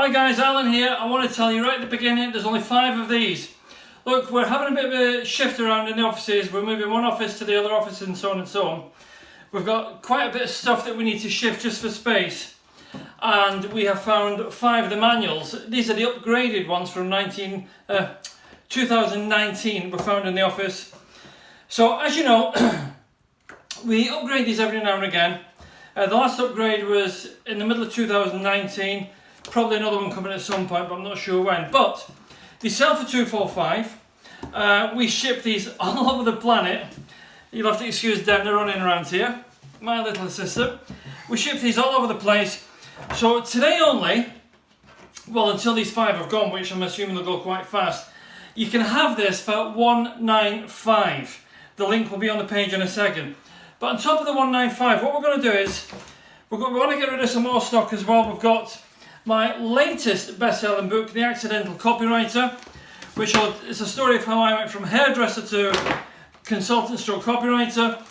Hi guys, Alan here. I want to tell you right at the beginning, there's only 5 of these. Look, we're having a bit of a shift around in the offices. We're moving one office to the other office and so on and so on. We've got quite a bit of stuff that we need to shift just for space. And we have found 5 of the manuals. These are the upgraded ones from 2019 were found in the office. So as you know, we upgrade these every now and again. The last upgrade was in the middle of 2019. Probably another one coming at some point, but I'm not sure when. But they sell for $245. We ship these all over the planet. You'll have to excuse Demna running around here, my little assistant. We ship these all over the place. So today only, well, until these 5 have gone, which I'm assuming they'll go quite fast, you can have this for $195. The link will be on the page in a second. But on top of the $195, what we're going to do is we want to get rid of some more stock as well. We've got my latest best-selling book, The Accidental Copywriter, which is a story of how I went from hairdresser to consultant stroke copywriter.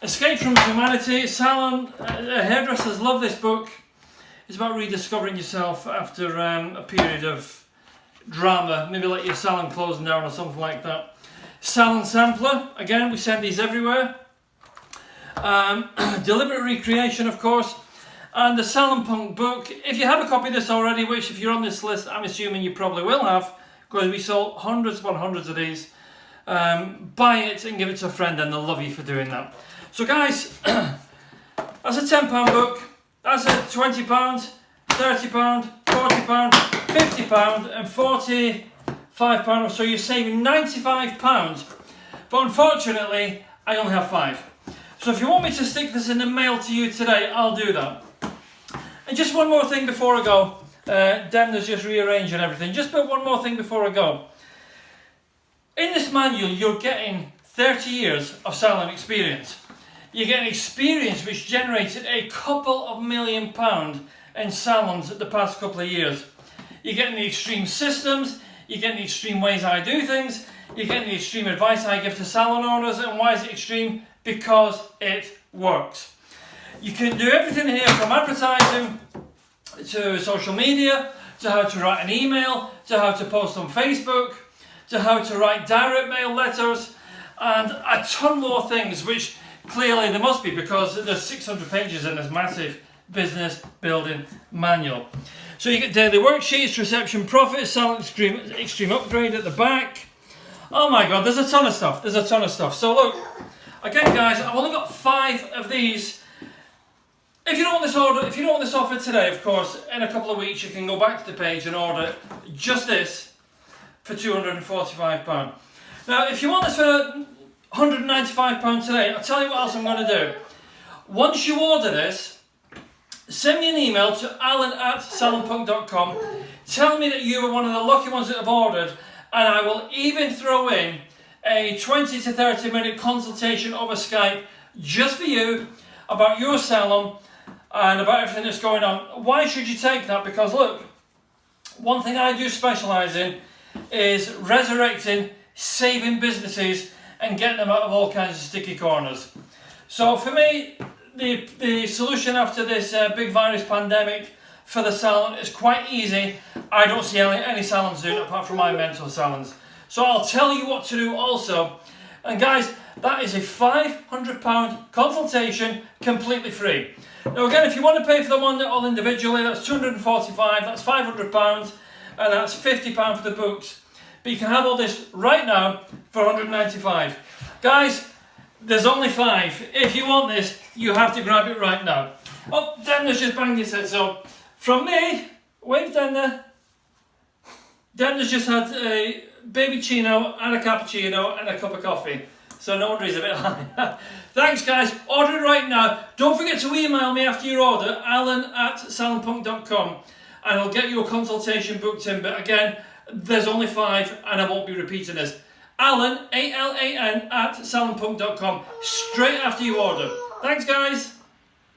Escape from Zoomanity. Salon, hairdressers love this book. It's about rediscovering yourself after a period of drama, maybe like your salon closing down or something like that. Salon Sampler, again, we send these everywhere. Deliberate Recreation, of course. And the Salon Punk book. If you have a copy of this already, which if you're on this list, I'm assuming you probably will have, because we sold hundreds upon hundreds of these. Buy it and give it to a friend and they'll love you for doing that. So guys, that's a £10 book, that's a £20, £30, £40, £50 and £45, so you're saving £95. But unfortunately, I only have 5. So if you want me to stick this in the mail to you today, I'll do that. And just one more thing before I go. Demna's just rearranging everything. Just but one more thing before I go. In this manual, you're getting 30 years of salon experience. You're getting experience which generated a couple of £1 million in salons the past couple of years. You're getting the extreme systems. You're getting the extreme ways I do things. You're getting the extreme advice I give to salon owners. And why is it extreme? Because it works. You can do everything here from advertising to social media, to how to write an email, to how to post on Facebook, to how to write direct mail letters, and a ton more things, which clearly there must be because there's 600 pages in this massive business building manual. So you get daily worksheets, reception profits, salon extreme upgrade at the back. Oh my God, there's a ton of stuff. There's a ton of stuff. So look, again guys, I've only got 5 of these. If you don't want this order, if you don't want this offer today, of course, in a couple of weeks you can go back to the page and order just this for £245. Now, if you want this for £195 today, I'll tell you what else I'm going to do. Once you order this, send me an email to alan@salonpunk.com. Tell me that you were one of the lucky ones that have ordered, and I will even throw in a 20 to 30 minute consultation over Skype just for you about your salon and about everything that's going on. Why should you take that? Because look, one thing I do specialise in is resurrecting, saving businesses and getting them out of all kinds of sticky corners. So for me, the solution after this big virus pandemic for the salon is quite easy. I don't see any salons doing it apart from my mental salons. So I'll tell you what to do also. And guys, that is a £500 consultation, completely free. Now again, if you want to pay for the one all individually, that's £245, that's £500, and that's £50 for the books. But you can have all this right now for £195. Guys, there's only 5. If you want this, you have to grab it right now. Oh, Demna's just banged his head, so from me, wave Demna. Demna's just had a baby chino and a cappuccino and a cup of coffee. So no wonder he's a bit high. Thanks guys, order it right now. Don't forget to email me after your order, alan@salonpunk.com, and I'll get your consultation booked in. But again, there's only 5 and I won't be repeating this. Alan, ALAN @salonpunk.com, straight after you order. Thanks guys.